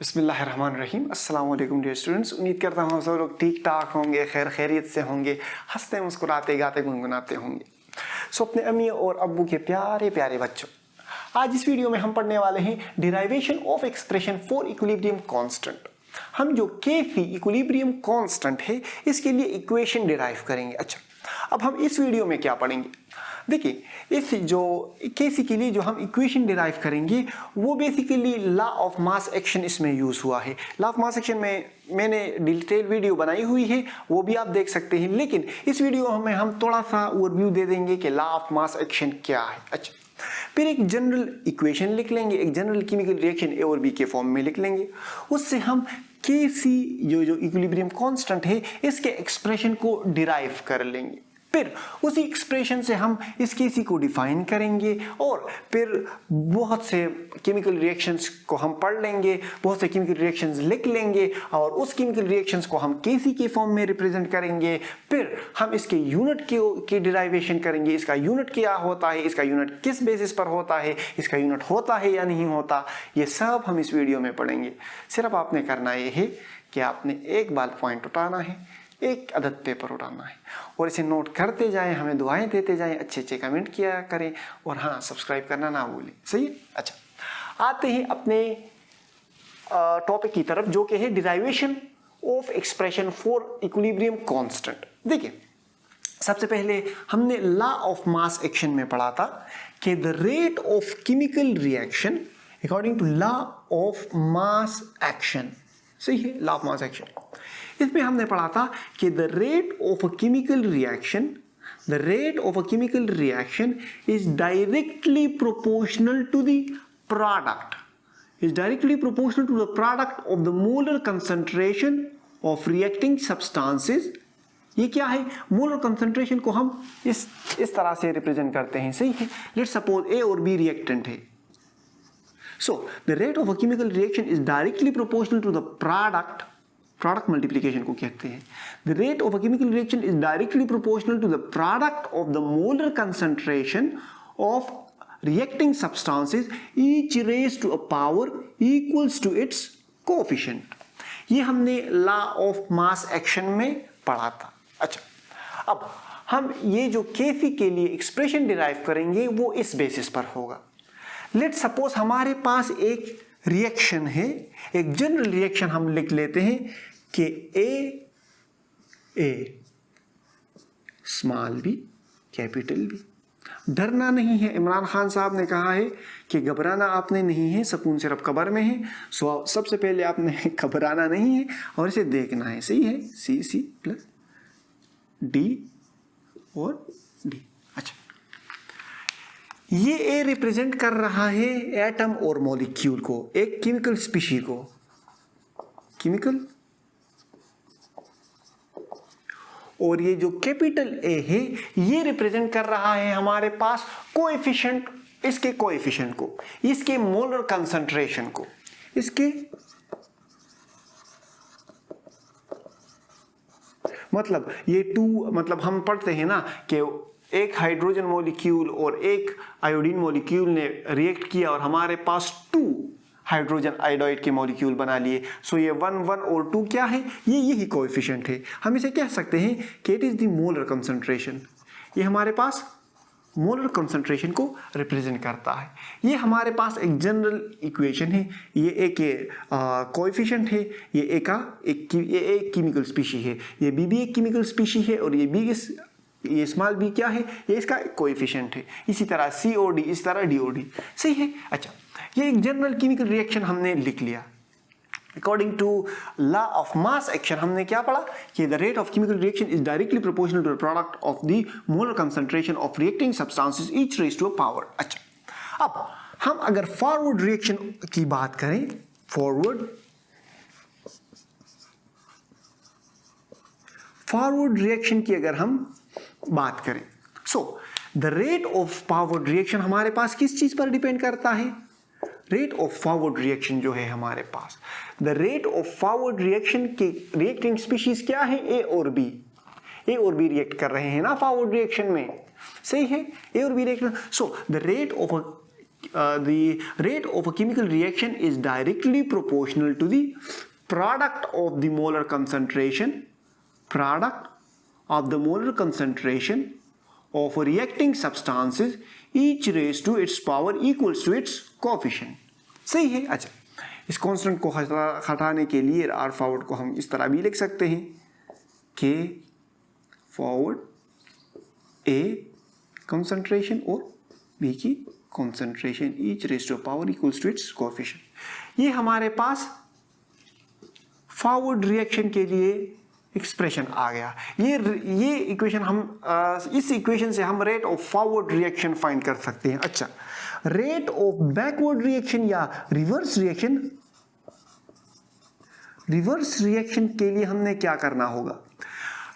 बिस्मिल्लाहिर्रहमानिर्रहीम। अस्सलाम वालेकुम डियर स्टूडेंट्स। उम्मीद करता हूँ सब लोग ठीक ठाक होंगे, खैर खैरियत से होंगे, हंसते मुस्कुराते गाते गुनगुनाते होंगे। अपने अम्मी और अब्बू के प्यारे प्यारे बच्चों, आज इस वीडियो में हम पढ़ने वाले हैं derivation of expression for equilibrium constant. हम जो केफी इक्विलिब्रियम कांस्टेंट है इसके लिए इक्वेशन डिराइव करेंगे। अच्छा, अब हम इस वीडियो में क्या पढ़ेंगे? देखिए, इस जो केसी के लिए जो हम इक्वेशन डिराइव करेंगे वो basically law of mass action इसमें यूज हुआ है। लॉ ऑफ मास एक्शन में मैंने डिटेल वीडियो बनाई हुई है, वो भी आप देख सकते हैं, लेकिन इस वीडियो में हम थोड़ा सा ओवरव्यू दे देंगे कि लॉ ऑफ मास एक्शन क्या है। अच्छा, फिर एक जनरल इक्वेशन लिख लेंगे, एक जनरल केमिकल रिएक्शन ए और बी के फॉर्म में लिख लेंगे। उससे हम केसी जो इक्विलिब्रियम कांस्टेंट है इसके एक्सप्रेशन को डिराइव कर लेंगे। फिर उसी एक्सप्रेशन से हम इस केसी को डिफाइन करेंगे और फिर बहुत से केमिकल रिएक्शंस को हम पढ़ लेंगे, बहुत से केमिकल रिएक्शंस लिख लेंगे और उस केमिकल रिएक्शंस को हम केसी के फॉर्म में रिप्रेजेंट करेंगे। फिर हम इसके यूनिट की डिराइवेशन करेंगे, इसका यूनिट क्या होता है, इसका यूनिट किस बेसिस पर होता है, इसका यूनिट होता है या नहीं होता, ये सब हम इस वीडियो में पढ़ेंगे। सिर्फ आपने करना ये है कि आपने एक बार पॉइंट उठाना है, एक अदद पेपर उठाना है और इसे नोट करते जाएं, हमें दुआएं देते जाएं, अच्छे अच्छे कमेंट किया करें और हाँ, सब्सक्राइब करना ना भूलें। सही है? अच्छा, आते हैं अपने टॉपिक की तरफ जो कि है derivation of expression for equilibrium constant. देखिए, सबसे पहले हमने लॉ ऑफ मास एक्शन में पढ़ा था कि the rate of chemical reaction according to law of mass action. सही है, लॉ ऑफ मास एक्शन। इसमें हमने पढ़ा था कि the rate of a chemical reaction is directly proportional to the product of the molar concentration of reacting substances. ये क्या है? मोलर कंसंट्रेशन को हम इस तरह से रिप्रेजेंट करते हैं। सही है, लेट्स सपोज ए और बी रिएक्टेंट है। So the rate of a chemical reaction is directly proportional to the product multiplication को कहते हैं। The rate of a chemical reaction is directly proportional to the product of the molar concentration of reacting substances each raise to a power equals to its coefficient. ये हमने law of mass action में पढ़ा था। अच्छा, अब हम ये जो केसी के लिए एक्सप्रेशन डिराइव करेंगे वो इस बेसिस पर होगा। लेट्स सपोज हमारे पास एक रिएक्शन है, एक जनरल रिएक्शन हम लिख लेते हैं कि ए स्मॉल बी कैपिटल बी। डरना नहीं है, इमरान खान साहब ने कहा है कि घबराना आपने नहीं है, सुकून सिर्फ कब्र में है। सो सबसे पहले आपने घबराना नहीं है और इसे देखना है। सही है, सी सी प्लस डी और डी। अच्छा, ये ए रिप्रेजेंट कर रहा है एटम और मॉलिक्यूल को, एक केमिकल स्पीशी को, केमिकल, और ये जो कैपिटल ए है ये रिप्रेजेंट कर रहा है हमारे पास कोएफिशिएंट, इसके कोएफिशिएंट को, इसके मोलर कंसंट्रेशन को, इसके मतलब ये टू, मतलब हम पढ़ते हैं ना कि एक हाइड्रोजन मॉलिक्यूल और एक आयोडीन मॉलिक्यूल ने रिएक्ट किया और हमारे पास 2 हाइड्रोजन आयोडाइड के मॉलिक्यूल बना लिए। सो ये 1 1 और 2 क्या है? ये यही कोएफिशिएंट है। हम इसे कह सकते हैं कि it is the molar concentration. ये हमारे पास मोलर कंसंट्रेशन को रिप्रेजेंट करता है। ये हमारे पास एक जनरल इक्वेशन है, ये एक कोएफिशिएंट है, ये एक केमिकल स्पीशी है, ये बी भी एक केमिकल स्पीशी है और ये स्मॉल बी क्या है? ये इसका कोएफिशिएंट है। इसी तरह सी और डी, इस तरह डी और डी। सही है। अच्छा, ये एक जनरल केमिकल रिएक्शन हमने लिख लिया। According to law of mass action हमने क्या पढ़ा कि the rate of chemical reaction is directly proportional to the product of the molar concentration of reacting substances each raise to a power. अच्छा, अब हम अगर फॉरवर्ड रिएक्शन की बात करें, फॉरवर्ड रिएक्शन की अगर हम बात करें, सो the rate of forward reaction हमारे पास किस चीज पर डिपेंड करता है? रेट ऑफ फॉरवर्ड रिएक्शन जो है हमारे पास, the rate of forward reaction के रिएक्टिंग स्पीशीज क्या है? ए और बी रिएक्ट कर रहे हैं ना फॉरवर्ड रिएक्शन में। सही है, ए और B reaction. So the rate of the rate of a chemical reaction is directly proportional to the product of the molar concentration of reacting substances each raised to its power equals to its coefficient. सही है. अच्छा, इस constant को हटाने के लिए are forward को हम इस तरह भी लिख सकते हैं, के फॉरवर्ड ए कंसंट्रेशन और बी की concentration each raised to power equals to its coefficient. ये हमारे पास फॉरवर्ड रिएक्शन के लिए एक्सप्रेशन आ गया. ये इक्वेशन हम इस इक्वेशन से हम rate of forward reaction find कर सकते हैं. अच्छा, रेट ऑफ बैकवर्ड रिएक्शन या रिवर्स रिएक्शन के लिए हमने क्या करना होगा?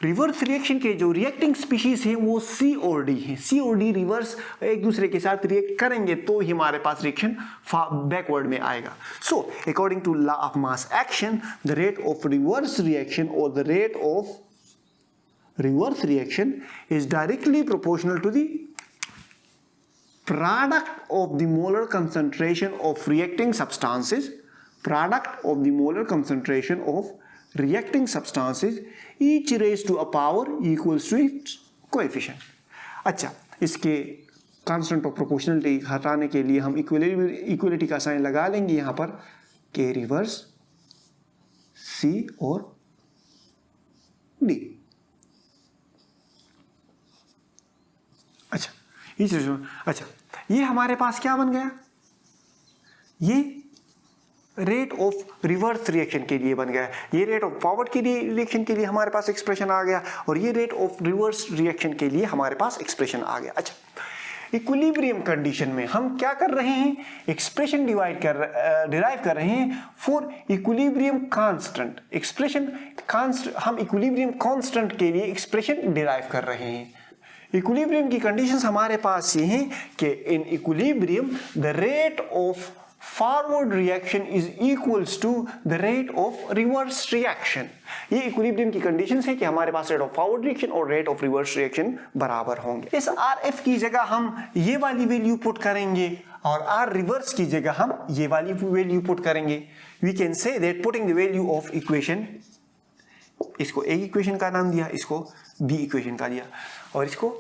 रिवर्स रिएक्शन के जो रिएक्टिंग स्पीशीज है वो सी और डी है. सी और डी रिवर्स एक दूसरे के साथ रिएक्ट करेंगे तो ही हमारे पास रिएक्शन बैकवर्ड में आएगा. So according to law of mass action, the rate of reverse reaction और the rate of reverse reaction is directly proportional to the product of the molar concentration of reacting substances each raised to a power equals to its coefficient. अच्छा, इसके constant of proportionality हटाने के लिए हम equality का sign लगा लेंगे यहाँ पर, के रिवर्स सी और डी. अच्छा, ये हमारे पास क्या बन गया? ये रेट ऑफ रिवर्स रिएक्शन के लिए बन गया. ये रेट ऑफ फॉरवर्ड के लिए रिएक्शन के लिए हमारे पास एक्सप्रेशन आ गया और ये रेट ऑफ रिवर्स रिएक्शन के लिए हमारे पास एक्सप्रेशन आ गया. अच्छा, इक्विलिब्रियम कंडीशन में हम क्या कर रहे हैं? एक्सप्रेशन डिराइव कर रहे हैं फॉर इक्विलिब्रियम कांस्टेंट. हम इक्विलिब्रियम कांस्टेंट के लिए एक्सप्रेशन डिराइव कर रहे हैं. इक्विलिब्रियम की कंडीशंस हमारे पास ये हैं कि in equilibrium the rate of forward reaction is equals to the rate of reverse reaction. ये इक्विलिब्रियम की कंडीशंस है कि हमारे पास रेट ऑफ फॉरवर्ड रिएक्शन और रेट ऑफ रिवर्स रिएक्शन बराबर होंगे. इस आर एफ की जगह हम ये वाली वैल्यू पुट करेंगे और आर रिवर्स की जगह हम ये वाली वैल्यू पुट करेंगे. We can say that putting the value of equation, इसको एक इक्वेशन का नाम दिया, इसको बी इक्वेशन का दिया और इसको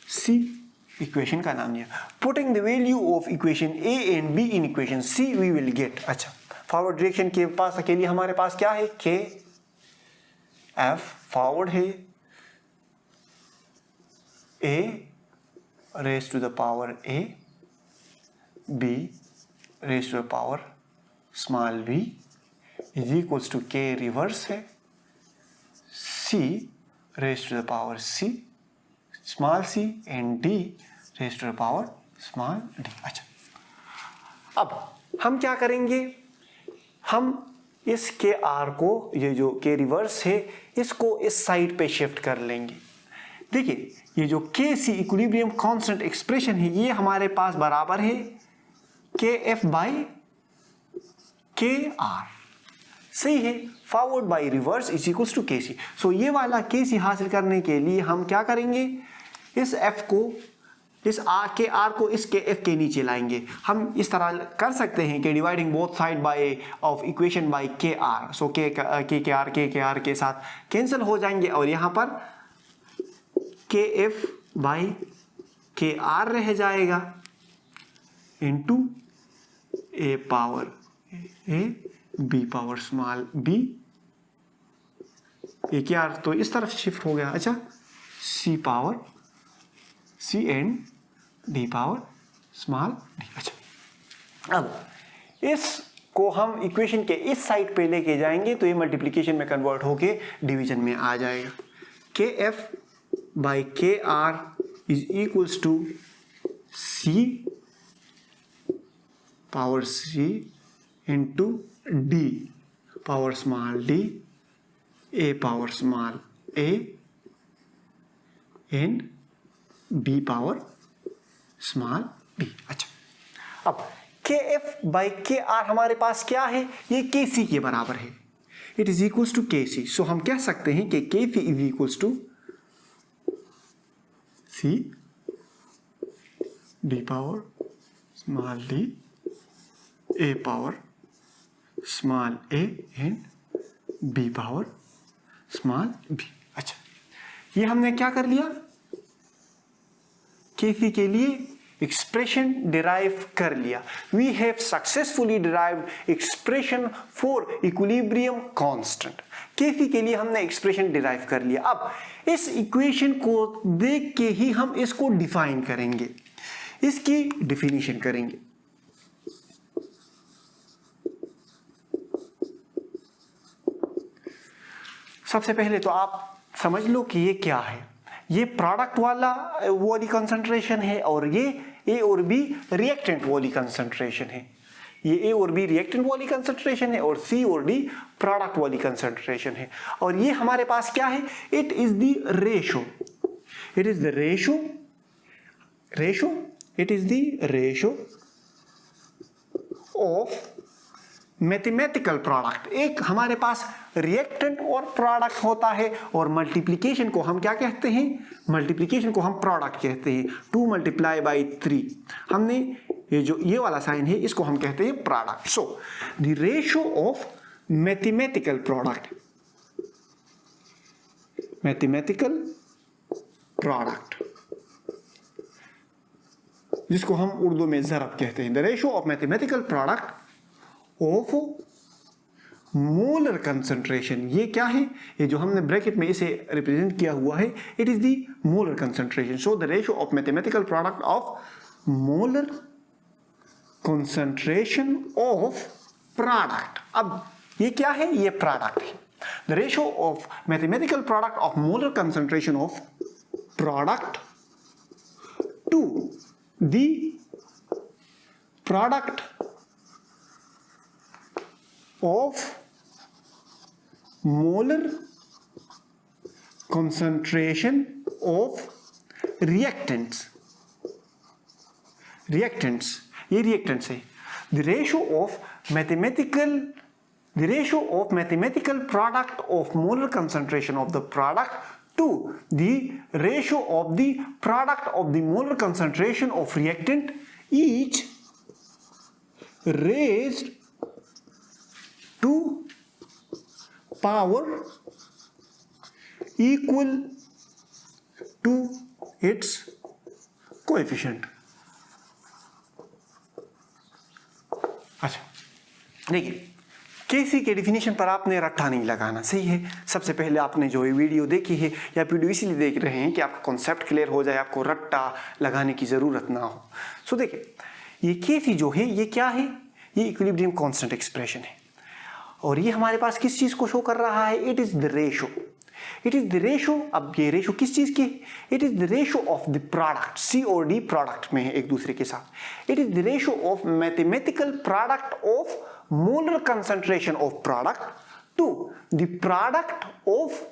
सी इक्वेशन का नाम दिया. Putting the value of equation A and B in equation C we will get. अच्छा, फॉरवर्ड डायरेक्शन के पास के लिए हमारे पास क्या है? के एफ फॉरवर्ड है, A raise to the power a, B raise to the power small b is equals to K reverse है, C raise to the power c small c and D raise to the power small d. अच्छा, अब हम क्या करेंगे? हम इस के are को, ये जो के रिवर्स है, इसको इस साइड पे शिफ्ट कर लेंगे. देखिए, ये जो के सी इक्विलिब्रियम कांस्टेंट एक्सप्रेशन है ये हमारे पास बराबर है के एफ बाई के आर. सही है. Forward by reverse is equals to K C. सो ये वाला के सी हासिल करने के लिए हम क्या करेंगे? इस एफ को, इस आर के आर को इस के एफ के नीचे लाएंगे. हम इस तरह कर सकते हैं कि dividing both side by of equation by के आर. सो के आर के साथ कैंसिल हो जाएंगे और यहाँ पर के एफ बाई के आर रह जाएगा into A power a B power small b. A K R तो इस तरफ शिफ्ट हो गया. अच्छा, C power c and D power small d. अच्छा, अब इसको हम इक्वेशन के इस साइड पे लेके जाएंगे तो ये मल्टीप्लिकेशन में कन्वर्ट होके डिवीजन में आ जाएगा. K F by K R is equals to C power C into D power small D A power small A and B power small B. अच्छा, अब के एफ बाई के आर हमारे पास क्या है? ये के सी के बराबर है. It is equals to K C. सो हम कह सकते हैं कि K C is equals to C D power small d a power small a and b power small b। अच्छा, ये हमने क्या कर लिया, केसी के लिए एक्सप्रेशन डिराइव कर लिया। We have successfully derived expression for equilibrium constant. KC के लिए हमने एक्सप्रेशन डिराइव कर लिया। अब इस इक्वेशन को देख के ही हम इसको डिफाइन करेंगे, इसकी डिफिनीशन करेंगे। सबसे पहले तो आप समझ लो कि ये क्या है। ये प्रोडक्ट वाली कंसंट्रेशन है और ये ए और बी रिएक्टेंट वाली कंसंट्रेशन है। ये ए और बी रिएक्टेंट वाली कंसंट्रेशन है और सी और डी प्रोडक्ट वाली कंसंट्रेशन है। और ये हमारे पास क्या है, it is the ratio, it is the ratio it is the ratio of mathematical product. एक हमारे पास रिएक्टेंट और प्रोडक्ट होता है और मल्टीप्लिकेशन को हम क्या कहते हैं, मल्टीप्लिकेशन को हम प्रोडक्ट कहते हैं। 2 मल्टीप्लाई बाई 3, हमने ये वाला साइन है इसको हम कहते हैं product. So the ratio of mathematical product, mathematical product जिसको हम उर्दू में ज़रब कहते हैं। The ratio of mathematical product of molar concentration, ये क्या है, ये जो हमने ब्रैकेट में इसे रिप्रेजेंट किया हुआ है, it is the molar concentration. So the ratio of mathematical product of molar concentration of product. अब ये क्या है, ये प्रोडक्ट है। The ratio of mathematical product of molar concentration of product to the product of molar concentration of reactants, ये reactants है। the ratio of mathematical product of molar concentration of the product to the ratio of the product of the molar concentration of reactant each raised to power equal to its coefficient। अच्छा, देखिए केसी के definition पर आपने रट्टा नहीं लगाना, सही है। सबसे पहले आपने जो ये वीडियो देखी है या वीडियो इसीलिए देख रहे हैं कि आपका कॉन्सेप्ट क्लियर हो जाए, आपको रट्टा लगाने की जरूरत ना हो। सो देखिए ये केसी जो है ये क्या है, ये इक्विलिब्रियम कांस्टेंट एक्सप्रेशन है और ये हमारे पास किस चीज को शो कर रहा है, it is the ratio, it is the ratio. अब ये रेशो किस चीज की, it is the ratio of the product, C और डी प्रोडक्ट में है एक दूसरे के साथ। It is the ratio of mathematical product of molar concentration of product to the product of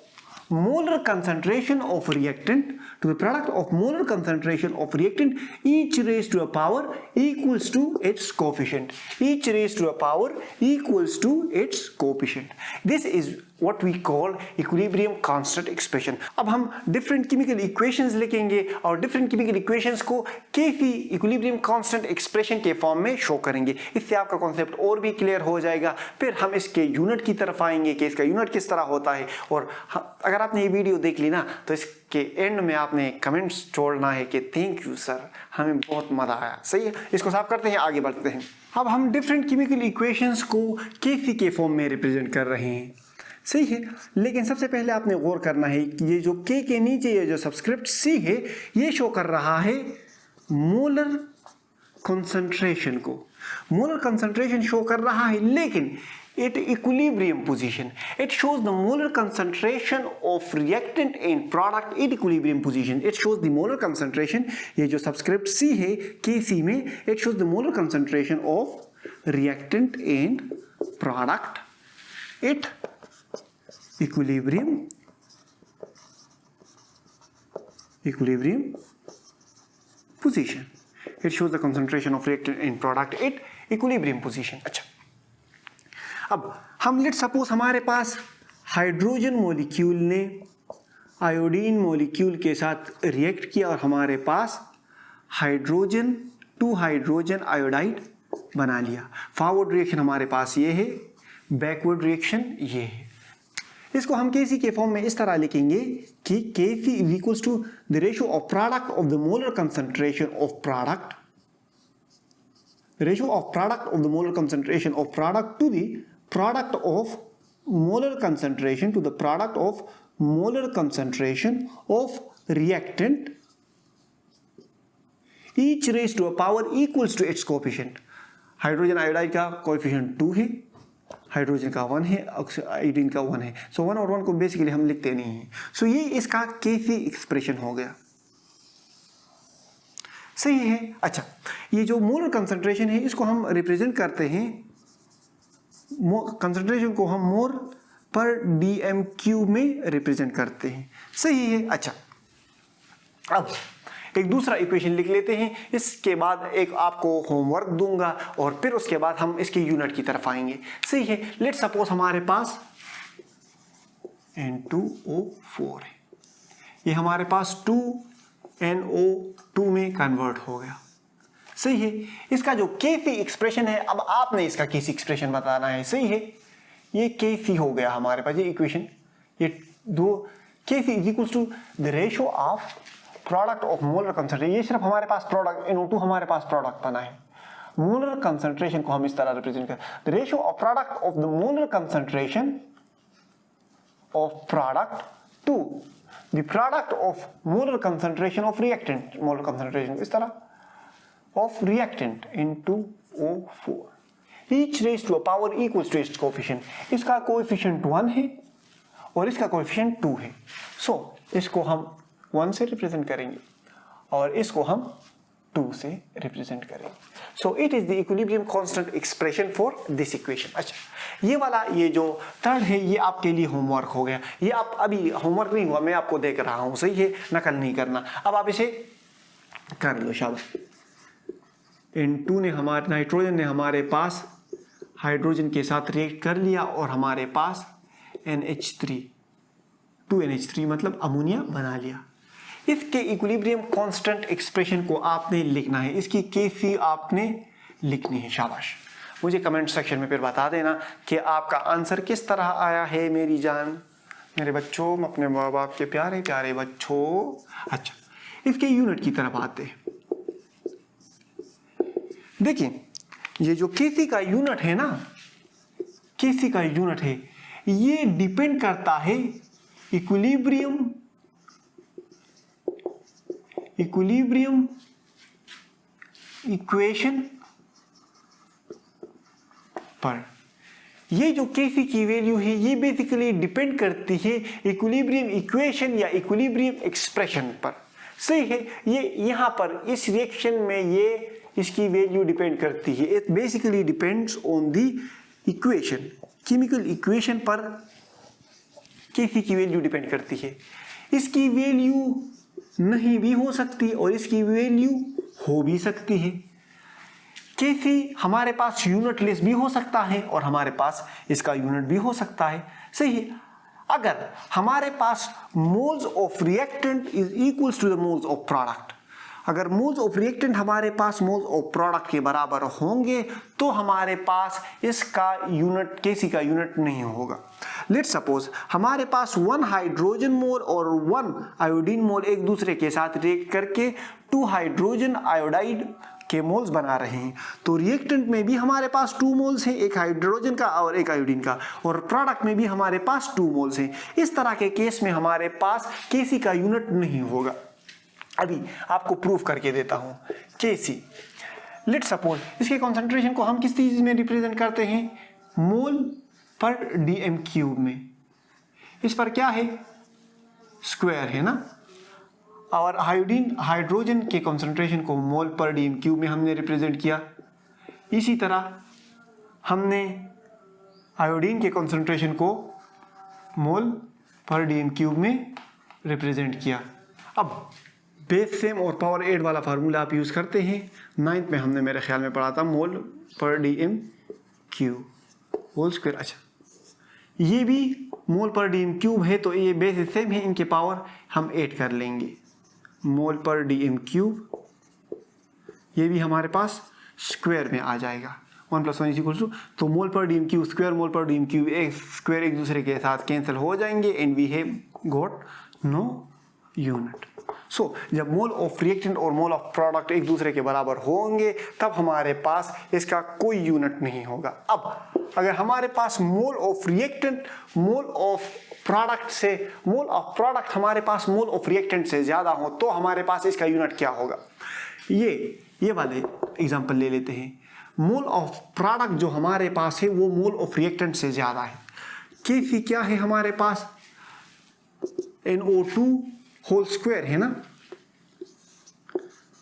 molar concentration of reactant to the product of molar concentration of reactant, each raised to a power equals to its coefficient, each raised to a power equals to its coefficient। This is what we call equilibrium constant expression। अब हम different chemical equations लिखेंगे और different chemical equations को केफी equilibrium constant expression के form में show करेंगे। इससे आपका कॉन्सेप्ट और भी क्लियर हो जाएगा। फिर हम इसके यूनिट की तरफ आएंगे कि इसका यूनिट किस तरह होता है। और अगर आपने ये वीडियो देख ली ना तो इसके एंड में आपने कमेंट्स छोड़ना है कि थैंक यू सर, हमें बहुत मजा आया। सही है, इसको साफ करते हैं, आगे बढ़ते हैं। अब हम डिफरेंट केमिकल इक्वेशंस को केफी के फॉर्म में रिप्रेजेंट कर रहे हैं, सही है। लेकिन सबसे पहले आपने गौर करना है कि ये जो के नीचे ये जो सबस्क्रिप्ट सी है ये शो कर रहा है मोलर कंसंट्रेशन को, मोलर कंसंट्रेशन शो कर रहा है, लेकिन at equilibrium position it shows the molar concentration of reactant and product at equilibrium position। it shows the molar concentration, ये जो सबस्क्रिप्ट C है KC में, it shows the molar concentration of reactant and product at equilibrium position। it shows the concentration of reactant and product at equilibrium position। अच्छा, अब हम let suppose हमारे पास hydrogen molecule ने iodine molecule के साथ react किया और हमारे पास हाइड्रोजन 2 हाइड्रोजन आयोडाइड बना लिया। फॉरवर्ड रिएक्शन हमारे पास ये है, बैकवर्ड रिएक्शन ये है। इसको हम केसी के फॉर्म में इस तरह लिखेंगे कि Kc is equals to the ratio of product of the molar concentration of product, ratio of product of the molar concentration of product to the product of molar concentration to the product of molar concentration of reactant, each raise to a power equals to its coefficient. Hydrogen iodide का coefficient 2 है, hydrogen का 1 है, iodine का 1 है। सो 1 और 1 को basically हम लिखते नहीं हैं। सो ये इसका केसी एक्सप्रेशन हो गया, सही है। अच्छा, ये जो मोलर कंसंट्रेशन है इसको हम रिप्रेजेंट करते हैं, कंसंट्रेशन को हम मोल पर डीएम क्यूब में रिप्रेजेंट करते हैं, सही है। अच्छा, अब एक दूसरा इक्वेशन लिख लेते हैं, इसके बाद एक आपको होमवर्क दूंगा और फिर उसके बाद हम इसके यूनिट की तरफ आएंगे, सही है। लेट सपोज हमारे पास N2O4 है, ये हमारे पास 2NO2 में कन्वर्ट हो गया, सही है। इसका जो केसी एक्सप्रेशन है, अब आपने इसका केसी एक्सप्रेशन बताना है, सही है। ये केसी हो गया हमारे पास, ये इक्वेशन, ये दो KC is equal to the ratio of product of molar concentration. ये सिर्फ हमारे पास प्रोडक्ट NO2 हमारे पास प्रोडक्ट बना है। मोलर कंसंट्रेशन को हम इस तरह रिप्रेजेंट करें, the ratio of product of the molar concentration of product to the product of molar concentration of reactant, molar concentration इस तरह of reactant N2O4, each raise to a power equals to its coefficient. इसका coefficient 1 है और इसका coefficient 2 है। सो इसको हम 1 से रिप्रेजेंट करेंगे और इसको हम 2 से रिप्रेजेंट करेंगे। So it is the equilibrium constant expression for this equation. अच्छा, ये वाला, ये जो थर्ड है, ये आपके लिए होमवर्क हो गया। ये आप अभी होमवर्क नहीं हुआ, मैं आपको देख रहा हूं, सही है, नकल नहीं करना। अब आप इसे कर लो, शाबाश। N2 ने हमारे नाइट्रोजन ने हमारे पास हाइड्रोजन के साथ रिएक्ट कर लिया और हमारे पास NH3 2NH3 मतलब अमोनिया बना लिया। इसके इक्विलिब्रियम कांस्टेंट एक्सप्रेशन को आपने लिखना है, इसकी केसी आपने लिखनी है, शाबाश। मुझे कमेंट सेक्शन में फिर बता देना कि आपका आंसर किस तरह आया है मेरी जान, मेरे बच्चों, अपने माँ बाप के प्यारे प्यारे बच्चों। अच्छा, इसके यूनिट की तरफ आते हैं। देखिए, ये जो केसी का यूनिट है ना, केसी का यूनिट है, ये डिपेंड करता है इक्विलिब्रियम इक्वेशन पर। ये जो केसी की वैल्यू है ये बेसिकली डिपेंड करती है इक्विलिब्रियम इक्वेशन या इक्विलिब्रियम एक्सप्रेशन पर, सही है। ये यहां पर इस रिएक्शन में ये इसकी वैल्यू डिपेंड करती है। It basically depends on the equation, chemical equation पर केसी की वैल्यू डिपेंड करती है। इसकी वैल्यू नहीं भी हो सकती और इसकी वैल्यू हो भी सकती है। केसी हमारे पास यूनिटलेस भी हो सकता है और हमारे पास इसका यूनिट भी हो सकता है, सही है। अगर हमारे पास moles of reactant is equals to the moles of product, अगर मोल्स ऑफ रिएक्टेंट हमारे पास मोल्स ऑफ प्रोडक्ट के बराबर होंगे तो हमारे पास इसका यूनिट, केसी का यूनिट नहीं होगा। लेट सपोज हमारे पास 1 हाइड्रोजन मोल और 1 आयोडीन मोल एक दूसरे के साथ रिएक्ट करके 2 हाइड्रोजन आयोडाइड के मोल्स बना रहे हैं, तो रिएक्टेंट में भी हमारे पास 2 मोल्स हैं, एक हाइड्रोजन का और एक आयोडीन का, और प्रोडक्ट में भी हमारे पास 2 मोल्स हैं। इस तरह के केस में हमारे पास केसी का यूनिट नहीं होगा। अभी आपको प्रूफ करके देता हूं। केसी, लेट सपोज इसके कॉन्सेंट्रेशन को हम किस चीज में रिप्रेजेंट करते हैं, मोल पर डीएम क्यूब में। इस पर क्या है, स्क्वायर है ना, और आयोडीन हाइड्रोजन के कॉन्सेंट्रेशन को मोल पर डीएम क्यूब में हमने रिप्रेजेंट किया। इसी तरह हमने आयोडीन के कॉन्सेंट्रेशन को मोल पर डीएम क्यूब में रिप्रेजेंट किया। अब बेस सेम और पावर 8 वाला फार्मूला आप यूज़ करते हैं। 9th में हमने मेरे ख्याल में पढ़ा था मोल पर डीएम क्यूब होल स्क्वायर। अच्छा, ये भी मोल पर डीएम क्यूब है तो ये बेस सेम है, इनके पावर हम 8 कर लेंगे। मोल पर डीएम क्यूब ये भी हमारे पास स्क्वायर में आ जाएगा। 1 + 1 इज इक्वल टू, तो मोल पर डीएम क्यूब स्क्वायर मोल पर डीएम क्यूब एक स्क्वायर एक दूसरे के साथ कैंसिल हो जाएंगे and we have got no unit. So जब मोल ऑफ रिएक्टेंट और मोल ऑफ प्रोडक्ट एक दूसरे के बराबर होंगे तब हमारे पास इसका कोई यूनिट नहीं होगा। अब अगर हमारे पास mole of reactant mole of product से मोल ऑफ प्रोडक्ट हमारे पास मोल ऑफ रिएक्टेंट से ज्यादा हो तो हमारे पास इसका यूनिट क्या होगा। ये वाले एग्जांपल ले लेते हैं। मोल ऑफ प्रोडक्ट जो हमारे पास है वो मोल ऑफ रिएक्टेंट से ज्यादा है। केफी क्या है हमारे पास, NO2 होल स्क्वायर है ना,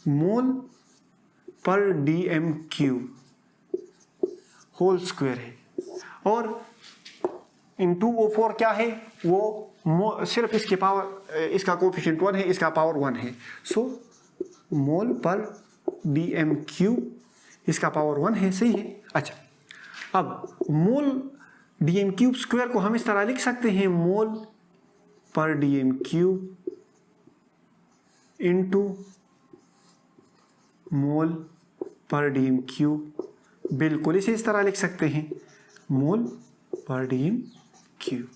मोल पर डीएम क्यूब होल स्क्वायर है, और इन 2O4 क्या है, वो सिर्फ इसके पावर, इसका कोफिशिएंट 1 है, इसका पावर 1 है। सो मोल पर डीएम क्यूब इसका पावर 1 है, सही है। अच्छा, अब मोल डीएम क्यूब स्क्वायर को हम इस तरह लिख सकते हैं, मोल पर डीएम क्यूब इंटू मोल पर डीएम क्यूब, बिल्कुल इसे इस तरह लिख सकते हैं, मोल पर डीएम क्यूब।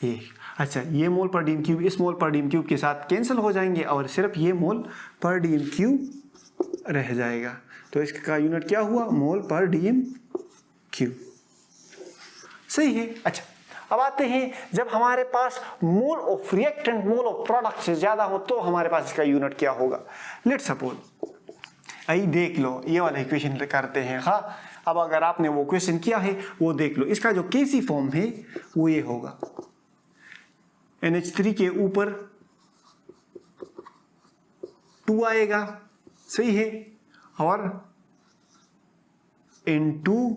ये अच्छा, ये मोल पर डीएम क्यूब इस मोल पर डीएम क्यूब के साथ कैंसिल हो जाएंगे और सिर्फ ये मोल पर डीएम क्यूब रह जाएगा। तो इसका यूनिट क्या हुआ, मोल पर डीएम क्यूब, सही है। अच्छा, अब आते हैं, जब हमारे पास mole of reactant mole of product से ज्यादा हो तो हमारे पास इसका यूनिट क्या होगा। लेट सपोज, आई देख लो, ये वाला इक्वेशन करते हैं। हाँ, अब अगर आपने वो क्वेश्चन किया है वो देख लो, इसका जो केसी फॉर्म है वो ये होगा, NH3 के ऊपर 2 आएगा, सही है, और N2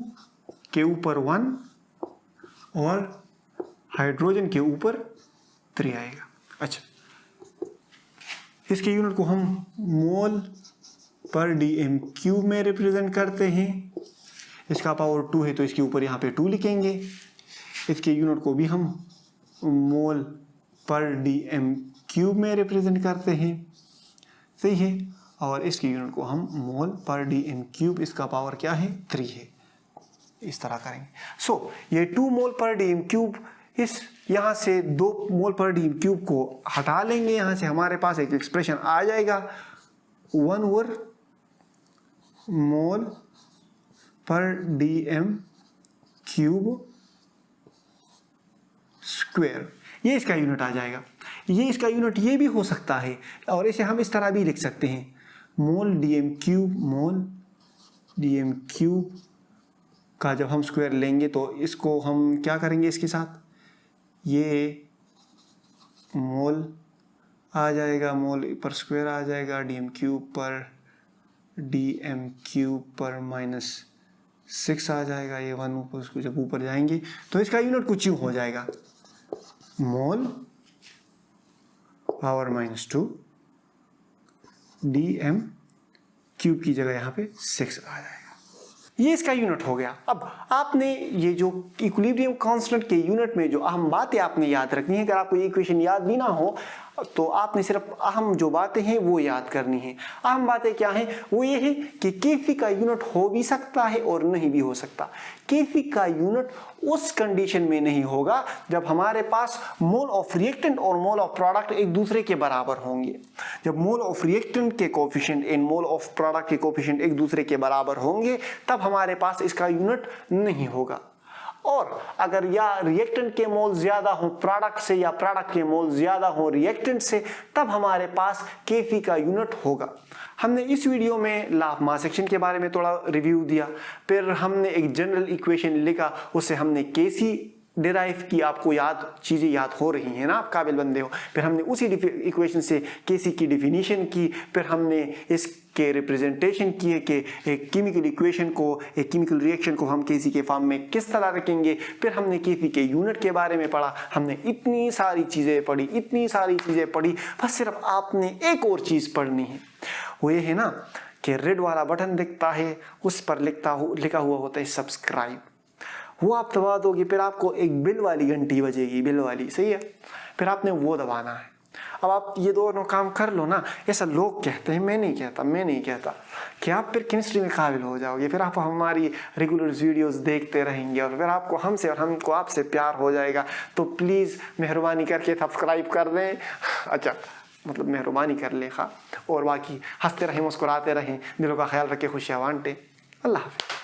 के ऊपर 1 और हाइड्रोजन के ऊपर 3 आएगा। अच्छा, इसके यूनिट को हम मोल पर डीएम क्यूब में रिप्रेजेंट करते हैं। इसका पावर 2 है तो इसके ऊपर यहाँ पे 2 लिखेंगे। इसके यूनिट को भी हम मोल पर डीएम क्यूब में रिप्रेजेंट करते हैं, सही है, और इसके यूनिट को हम मोल पर डीएम क्यूब, इसका पावर क्या है, 3 है, इस तरह करेंगे। सो ये 2 मोल पर डीएम क्यूब, इस यहाँ से 2 मोल पर डीएम क्यूब को हटा लेंगे, यहाँ से हमारे पास एक एक्सप्रेशन आ जाएगा 1 ओवर मोल पर डीएम क्यूब स्क्वायर, ये इसका यूनिट आ जाएगा। ये इसका यूनिट ये भी हो सकता है, और इसे हम इस तरह भी लिख सकते हैं, मोल डीएम क्यूब का जब हम स्क्वायर लेंगे तो इसको हम क्या करेंगे, इसके साथ ये मोल आ जाएगा, मोल पर स्क्वायर आ जाएगा, डीएम क्यूब पर -6 आ जाएगा, ये 1 ऊपर, उसको जब ऊपर जाएंगे तो इसका यूनिट कुछ यूं हो जाएगा, मोल पावर -2 डीएम क्यूब की जगह यहाँ पे 6 आ जाएगा। ये इसका यूनिट हो गया। अब आपने ये जो इक्विलिब्रियम कांस्टेंट के यूनिट में जो अहम बातें आपने याद रखनी है, अगर आपको ये इक्वेशन याद भी ना हो तो आपने सिर्फ अहम जो बातें हैं वो याद करनी है। अहम बातें क्या हैं, वो ये है कि केफी का यूनिट हो भी सकता है और नहीं भी हो सकता। केफी का यूनिट उस कंडीशन में नहीं होगा जब हमारे पास मोल ऑफ रिएक्टेंट और मोल ऑफ प्रोडक्ट एक दूसरे के बराबर होंगे। जब मोल ऑफ रिएक्टेंट के coefficient and mole of product के कोफिशिएंट एक दूसरे के बराबर होंगे तब हमारे पास इसका यूनिट नहीं होगा। और अगर या रिएक्टेंट के मोल ज्यादा हो प्रोडक्ट से या प्रोडक्ट के मोल ज्यादा हो रिएक्टेंट से तब हमारे पास केफी का यूनिट होगा। हमने इस वीडियो में लॉ ऑफ मास एक्शन के बारे में थोड़ा रिव्यू दिया, फिर हमने एक जनरल इक्वेशन लिखा, उससे हमने केसी डिराइव की, आपको चीजें याद हो रही हैं ना, आप काबिल बंदे हो। फिर हमने उसी इक्वेशन से केसी की डिफिनीशन की, फिर हमने इसके रिप्रेजेंटेशन किए कि एक केमिकल इक्वेशन को, एक केमिकल रिएक्शन को हम केसी के फॉर्म में किस तरह रखेंगे। फिर हमने केफी के यूनिट के बारे में पढ़ा। हमने इतनी सारी चीजें पढ़ी, बस सिर्फ आपने एक और चीज पढ़नी है, वो ये है ना कि रेड वाला बटन दिखता है, उस पर लिखा हुआ होता है सब्सक्राइब। वो आप दबा दोगे, फिर आपको एक बिल वाली घंटी बजेगी, बिल वाली, सही है, फिर आपने वो दबाना है। अब आप ये दोनों काम कर लो ना, ऐसा लोग कहते हैं, मैं नहीं कहता कि आप फिर केमिस्ट्री में काबिल हो जाओगे, फिर आप हमारी रेगुलर वीडियोस देखते रहेंगे और फिर आपको हमसे और हमको आपसे प्यार हो जाएगा। तो प्लीज़ मेहरबानी करके सब्सक्राइब कर दें। अच्छा, मतलब मेहरबानी कर लें। हाँ, और बाकी हंसते रहें, मुस्कुराते रहें, दिलों का ख्याल रखें, खुशियाँ बांटें। अल्लाह हाफ़िज़।